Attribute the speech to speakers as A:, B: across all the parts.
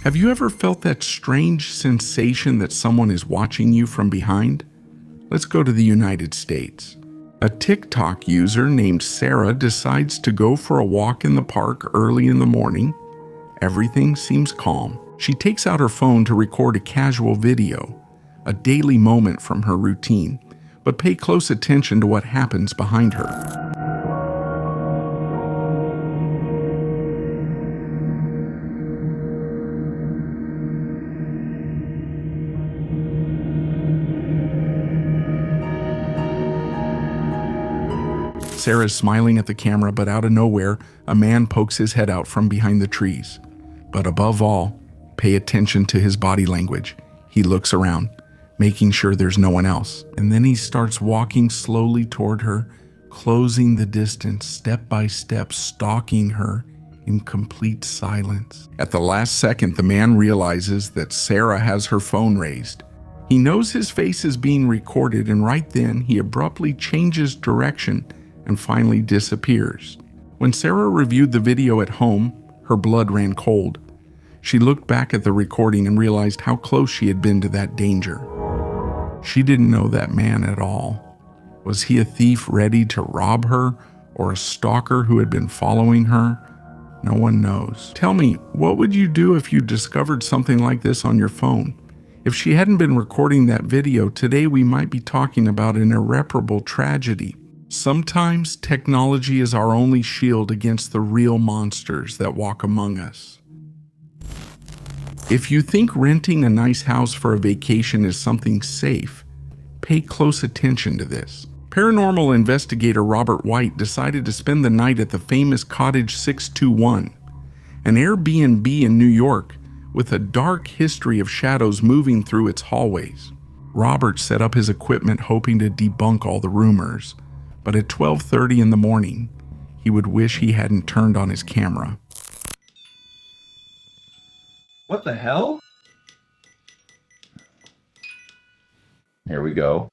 A: Have you ever felt that strange sensation that someone is watching you from behind? Let's go to the United States. A TikTok user named Sarah decides to go for a walk in the park early in the morning. Everything seems calm. She takes out her phone to record a casual video, a daily moment from her routine, but pay close attention to what happens behind her. Sarah's smiling at the camera, but out of nowhere, a man pokes his head out from behind the trees. But above all, pay attention to his body language. He looks around, making sure there's no one else. And then he starts walking slowly toward her, closing the distance step by step, stalking her in complete silence. At the last second, the man realizes that Sarah has her phone raised. He knows his face is being recorded, and right then he abruptly changes direction and finally disappears. When Sarah reviewed the video at home, her blood ran cold. She looked back at the recording and realized how close she had been to that danger. She didn't know that man at all. Was he a thief ready to rob her, or a stalker who had been following her? No one knows. Tell me, what would you do if you discovered something like this on your phone? If she hadn't been recording that video, today we might be talking about an irreparable tragedy. Sometimes technology is our only shield against the real monsters that walk among us. If you think renting a nice house for a vacation is something safe, pay close attention to this. Paranormal investigator Robert White decided to spend the night at the famous Cottage 621, an Airbnb in New York with a dark history of shadows moving through its hallways. Robert set up his equipment hoping to debunk all the rumors, but at 12:30 in the morning, he would wish he hadn't turned on his camera.
B: What the hell? Here we go.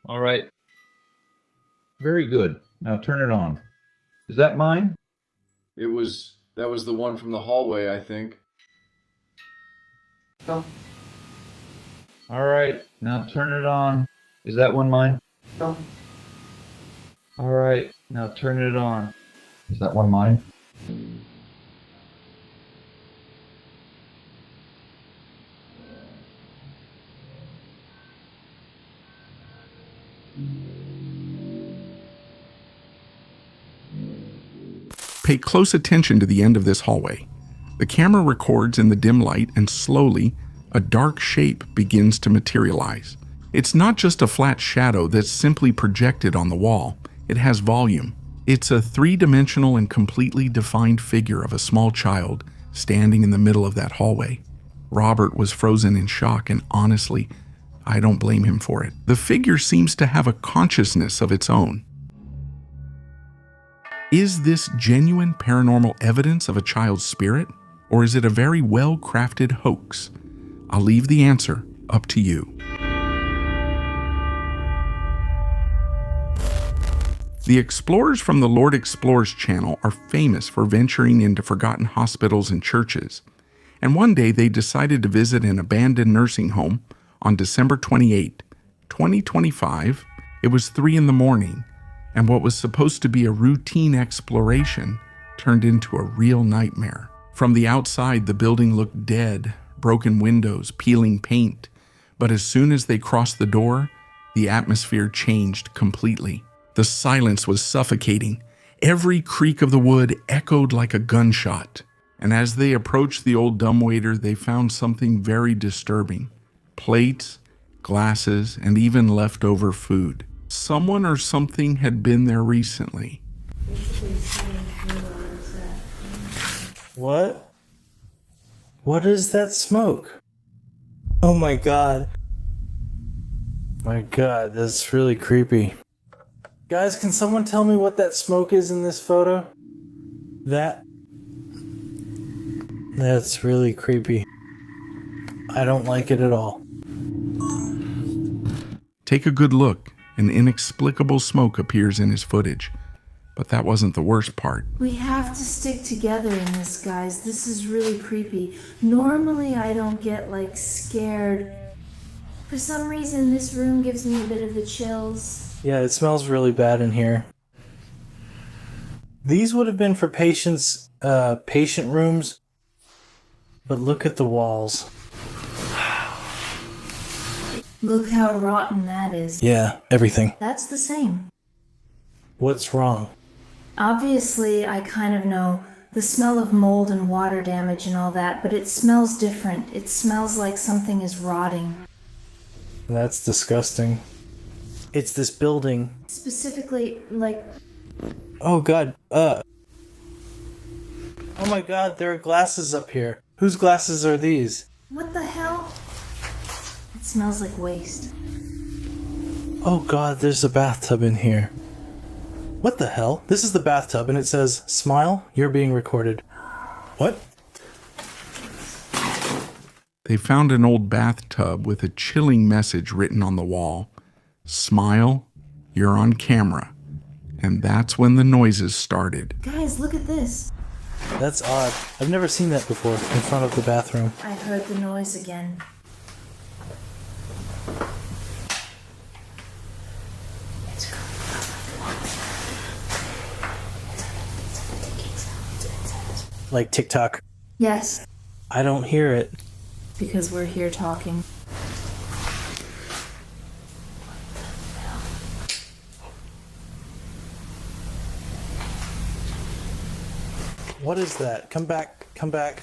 B: All right. Very good. Now turn it on. Is that mine?
C: That was the one from the hallway, I think.
B: No. All right. Now turn it on. Is that one mine? No. All right. Now turn it on. Is that one mine?
A: Pay close attention to the end of this hallway. The camera records in the dim light, and slowly, a dark shape begins to materialize. It's not just a flat shadow that's simply projected on the wall. It has volume. It's a three-dimensional and completely defined figure of a small child standing in the middle of that hallway. Robert was frozen in shock, and honestly, I don't blame him for it. The figure seems to have a consciousness of its own. Is this genuine paranormal evidence of a child's spirit, or is it a very well-crafted hoax? I'll leave the answer up to you. The explorers from the Lord Explorers channel are famous for venturing into forgotten hospitals and churches, and one day they decided to visit an abandoned nursing home on December 28, 2025. It was 3 in the morning, and what was supposed to be a routine exploration turned into a real nightmare. From the outside, the building looked dead, broken windows, peeling paint, but as soon as they crossed the door, the atmosphere changed completely. The silence was suffocating. Every creak of the wood echoed like a gunshot. And as they approached the old dumbwaiter, they found something very disturbing. Plates, glasses, and even leftover food. Someone or something had been there recently.
D: What? What is that smoke? Oh my god. My god, that's really creepy. Guys, can someone tell me what that smoke is in this photo? That's really creepy. I don't like it at all.
A: Take a good look. An inexplicable smoke appears in his footage, But that wasn't the worst part.
E: We have to stick together in this, guys. This is really creepy. Normally I don't get, like, scared. For some reason, this room gives me a bit of the chills.
D: Yeah, it smells really bad in here. These would have been for patient rooms. But look at the walls.
E: Look how rotten that is.
D: Yeah, everything.
E: That's the same.
D: What's wrong?
E: Obviously, I kind of know the smell of mold and water damage and all that, but it smells different. It smells like something is rotting.
D: That's disgusting. It's this building.
E: Specifically, like...
D: Oh god, Oh my god, there are glasses up here. Whose glasses are these?
E: What the hell? It smells like waste.
D: Oh god, there's a bathtub in here. What the hell? This is the bathtub and it says, "Smile, you're being recorded." What?
A: They found an old bathtub with a chilling message written on the wall. "Smile, you're on camera." And that's when the noises started.
E: Guys, look at this.
D: That's odd. I've never seen that before in front of the bathroom.
E: I heard the noise again.
D: Like TikTok.
E: Yes,
D: I don't hear it.
E: because we're here talking.
D: What is that? Come back. Come back.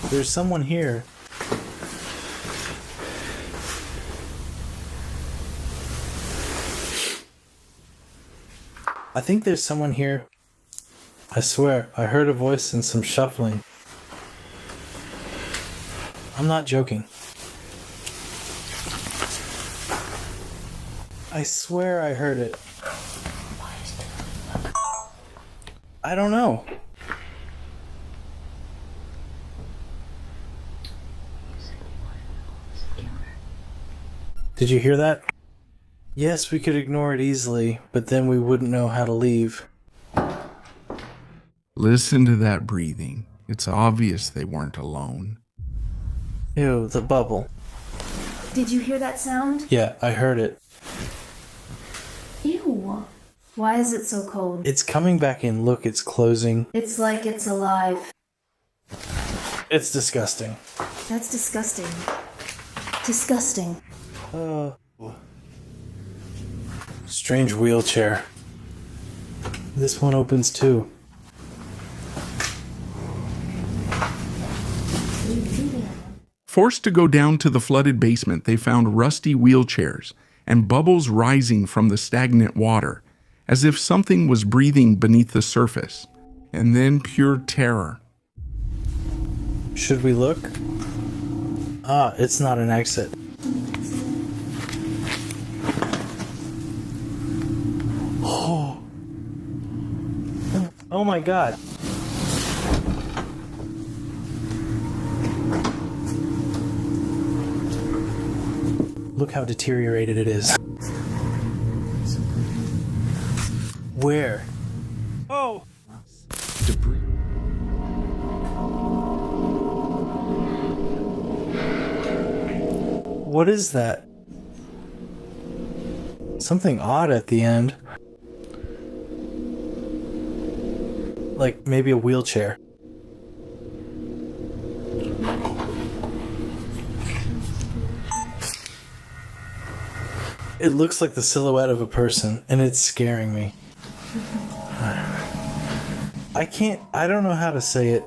D: There's someone here. I think there's someone here. I swear, I heard a voice and some shuffling. I'm not joking. I swear I heard it. I don't know. Did you hear that? Yes, we could ignore it easily, but then we wouldn't know how to leave.
A: Listen to that breathing. It's obvious they weren't alone.
D: Ew, the bubble.
E: Did you hear that sound?
D: Yeah, I heard it.
E: Ew. Why is it so cold?
D: It's coming back in. Look, it's closing.
E: It's like it's alive.
D: It's disgusting.
E: That's disgusting. Disgusting.
D: Strange wheelchair. This one opens too.
A: Forced to go down to the flooded basement, they found rusty wheelchairs and bubbles rising from the stagnant water, as if something was breathing beneath the surface. And then pure terror.
D: Should we look? Ah, it's not an exit. Oh. Oh my god. Look how deteriorated it is. Where? Oh!
A: Debris.
D: What is that? Something odd at the end. Like maybe a wheelchair. It looks like the silhouette of a person, and it's scaring me. I don't know how to say it.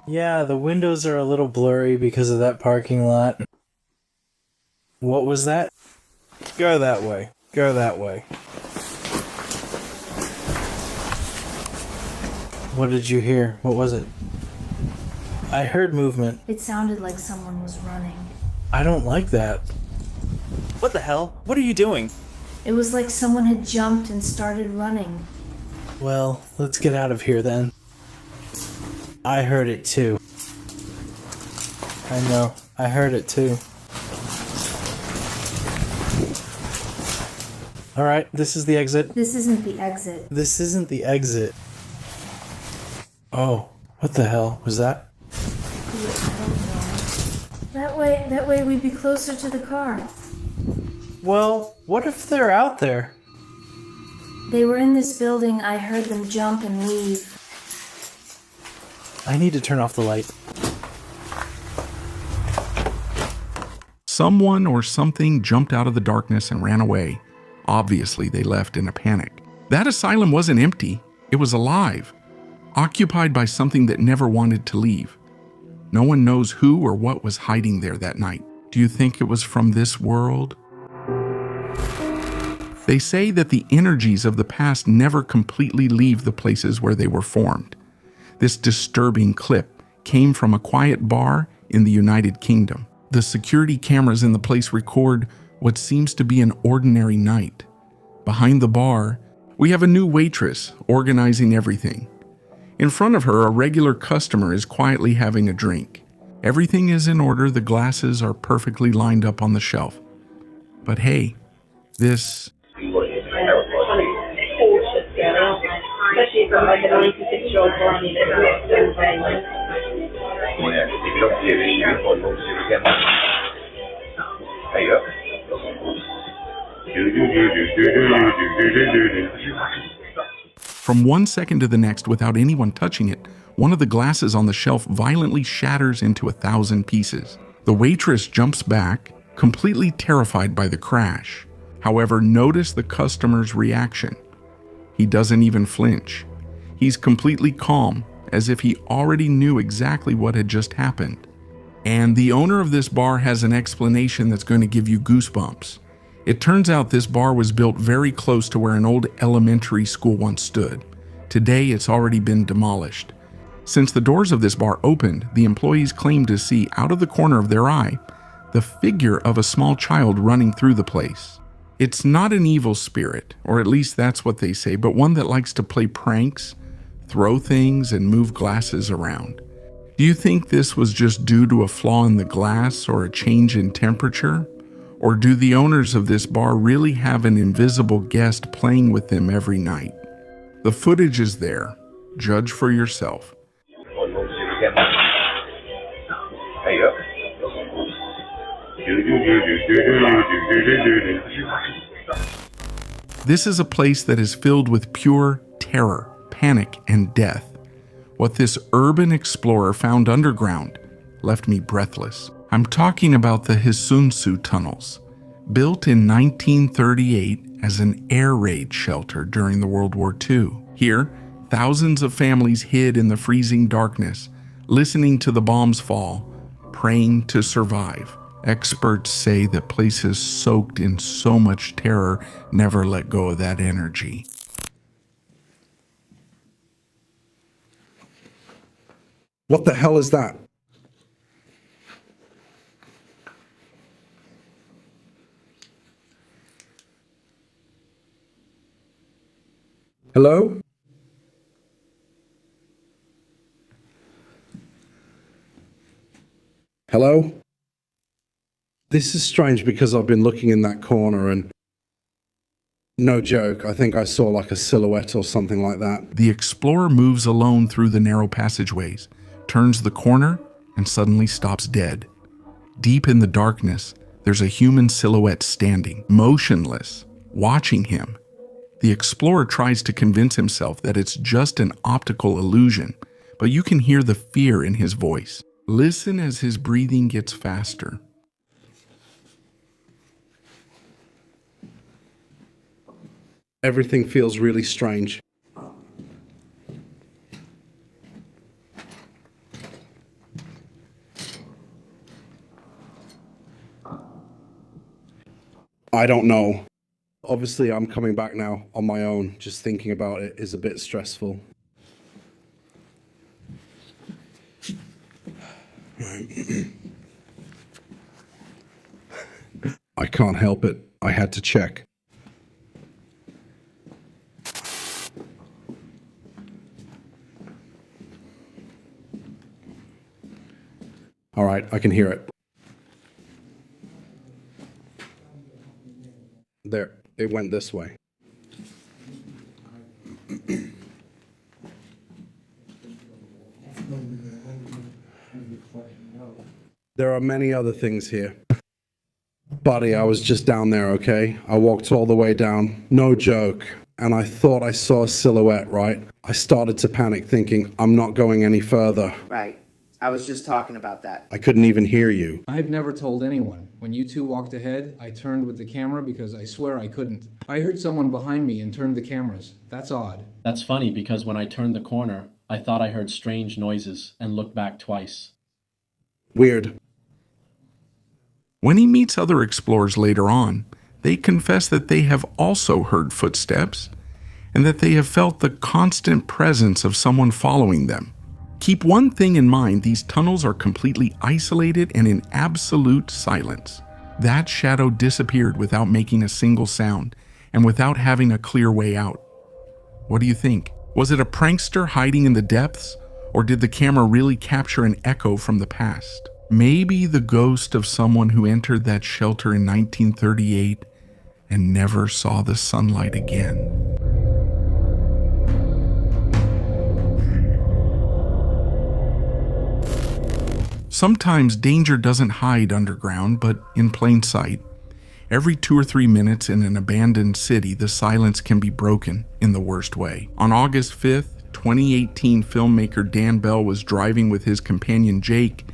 D: Yeah, the windows are a little blurry because of that parking lot. What was that? Go that way. Go that way. What did you hear? What was it? I heard movement.
E: It sounded like someone was running.
D: I don't like that. What the hell? What are you doing?
E: It was like someone had jumped and started running.
D: Well, let's get out of here then. I heard it too. I know. I heard it too. All right, this is the exit.
E: This isn't the exit.
D: This isn't the exit. Oh, what the hell was that?
E: That way we'd be closer to the car.
D: Well, what if they're out there?
E: They were in this building. I heard them jump and leave.
D: I need to turn off the light.
A: Someone or something jumped out of the darkness and ran away. Obviously, they left in a panic. That asylum wasn't empty. It was alive, occupied by something that never wanted to leave. No one knows who or what was hiding there that night. Do you think it was from this world? They say that the energies of the past never completely leave the places where they were formed. This disturbing clip came from a quiet bar in the United Kingdom. The security cameras in the place record what seems to be an ordinary night. Behind the bar, we have a new waitress organizing everything. In front of her, a regular customer is quietly having a drink. Everything is in order, the glasses are perfectly lined up on the shelf. But hey, this...
F: Especially from like a 96-year-old granny that works all day.
G: Hey up.
A: From 1 second to the next, without anyone touching it, one of the glasses on the shelf violently shatters into 1,000 pieces. The waitress jumps back, completely terrified by the crash. However, notice the customer's reaction. He doesn't even flinch. He's completely calm, as if he already knew exactly what had just happened. And the owner of this bar has an explanation that's going to give you goosebumps. It turns out this bar was built very close to where an old elementary school once stood. Today, it's already been demolished. Since the doors of this bar opened, the employees claimed to see out of the corner of their eye the figure of a small child running through the place. It's not an evil spirit, or at least that's what they say, but one that likes to play pranks, throw things, and move glasses around. Do you think this was just due to a flaw in the glass or a change in temperature? Or do the owners of this bar really have an invisible guest playing with them every night? The footage is there. Judge for yourself.
G: Hey up.
A: This is a place that is filled with pure terror, panic, and death. What this urban explorer found underground left me breathless. I'm talking about the Hisunsu tunnels, built in 1938 as an air raid shelter during the World War II. Here, thousands of families hid in the freezing darkness, listening to the bombs fall, praying to survive. Experts say that places soaked in so much terror never let go of that energy.
H: What the hell is that? Hello? Hello? This is strange because I've been looking in that corner and no joke, I think I saw like a silhouette or something like that.
A: The explorer moves alone through the narrow passageways, turns the corner, and suddenly stops dead. Deep in the darkness, there's a human silhouette standing, motionless, watching him. The explorer tries to convince himself that it's just an optical illusion, but you can hear the fear in his voice. Listen as his breathing gets faster.
H: Everything feels really strange. I don't know. Obviously, I'm coming back now on my own. Just thinking about it is a bit stressful. I can't help it. I had to check. All right, I can hear it. There. It went this way. There are many other things here. Buddy, I was just down there, okay? I walked all the way down, no joke, and I thought I saw a silhouette, right? I started to panic thinking, I'm not going any further.
I: Right. I was just talking about that.
H: I couldn't even hear you.
J: I've never told anyone. When you two walked ahead, I turned with the camera because I swear I couldn't. I heard someone behind me and turned the cameras. That's odd.
K: That's funny because when I turned the corner, I thought I heard strange noises and looked back twice.
H: Weird.
A: When he meets other explorers later on, they confess that they have also heard footsteps and that they have felt the constant presence of someone following them. Keep one thing in mind, these tunnels are completely isolated and in absolute silence. That shadow disappeared without making a single sound and without having a clear way out. What do you think? Was it a prankster hiding in the depths, or did the camera really capture an echo from the past? Maybe the ghost of someone who entered that shelter in 1938 and never saw the sunlight again. Sometimes danger doesn't hide underground, but in plain sight. Every 2 or 3 minutes in an abandoned city, the silence can be broken in the worst way. On August 5th, 2018, filmmaker Dan Bell was driving with his companion Jake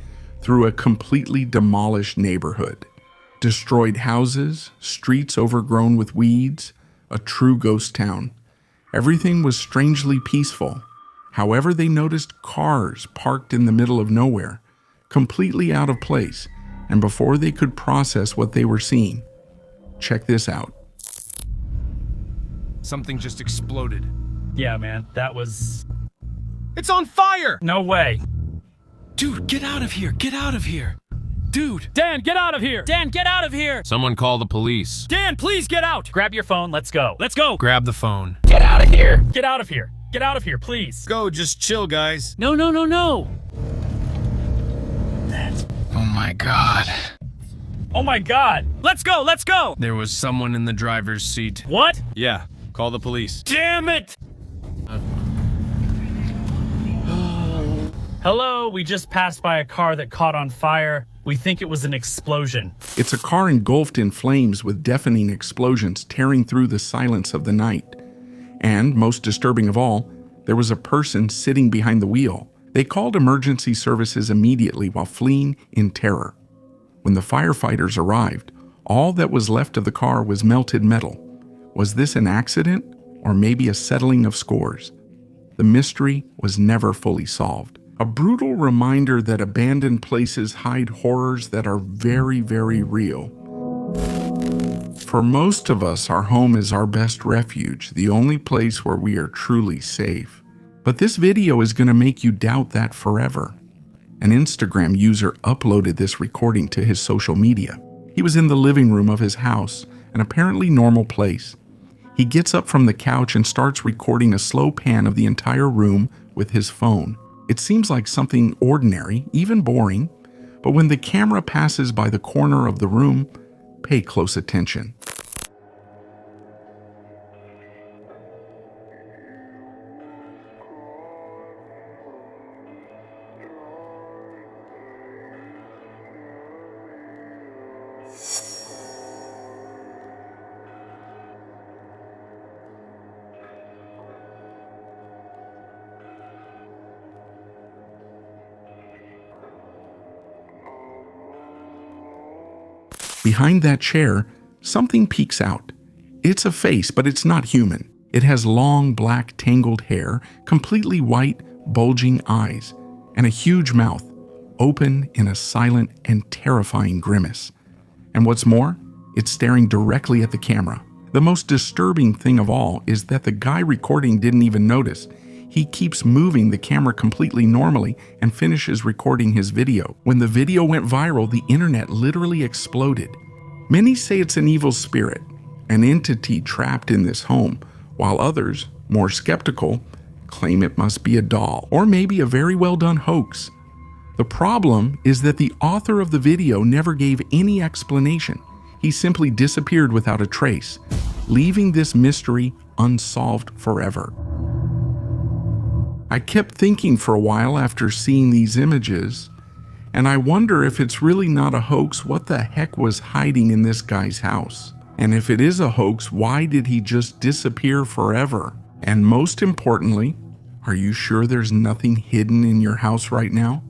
A: through a completely demolished neighborhood. Destroyed houses, streets overgrown with weeds, a true ghost town. Everything was strangely peaceful. However, they noticed cars parked in the middle of nowhere, completely out of place, and before they could process what they were seeing, check this out.
L: Something just exploded.
M: Yeah, man, that was...
L: It's on fire!
M: No way.
L: Dude, get out of here! Get out of here! Dude!
M: Dan, get out of here! Dan, get out of here!
L: Someone call the police.
M: Dan, please get out! Grab your phone, let's go. Let's go!
L: Grab the phone.
M: Get out of here! Get out of here! Get out of here, please!
L: Go, just chill, guys.
M: No, no, no, no!
L: Oh my god.
M: Oh my god! Let's go, let's go!
L: There was someone in the driver's seat.
M: What?
L: Yeah, call the police.
M: Damn it! Hello, we just passed by a car that caught on fire. We think it was an explosion.
A: It's a car engulfed in flames with deafening explosions tearing through the silence of the night. And, most disturbing of all, there was a person sitting behind the wheel. They called emergency services immediately while fleeing in terror. When the firefighters arrived, all that was left of the car was melted metal. Was this an accident, or maybe a settling of scores? The mystery was never fully solved. A brutal reminder that abandoned places hide horrors that are very, very real. For most of us, our home is our best refuge, the only place where we are truly safe. But this video is going to make you doubt that forever. An Instagram user uploaded this recording to his social media. He was in the living room of his house, an apparently normal place. He gets up from the couch and starts recording a slow pan of the entire room with his phone. It seems like something ordinary, even boring, but when the camera passes by the corner of the room, pay close attention. Behind that chair, something peeks out. It's a face, but it's not human. It has long, black, tangled hair, completely white, bulging eyes, and a huge mouth, open in a silent and terrifying grimace. And what's more, it's staring directly at the camera. The most disturbing thing of all is that the guy recording didn't even notice. He keeps moving the camera completely normally and finishes recording his video. When the video went viral, the internet literally exploded. Many say it's an evil spirit, an entity trapped in this home, while others, more skeptical, claim it must be a doll, or maybe a very well done hoax. The problem is that the author of the video never gave any explanation. He simply disappeared without a trace, leaving this mystery unsolved forever. I kept thinking for a while after seeing these images, and I wonder if it's really not a hoax, what the heck was hiding in this guy's house? And if it is a hoax, why did he just disappear forever? And most importantly, are you sure there's nothing hidden in your house right now?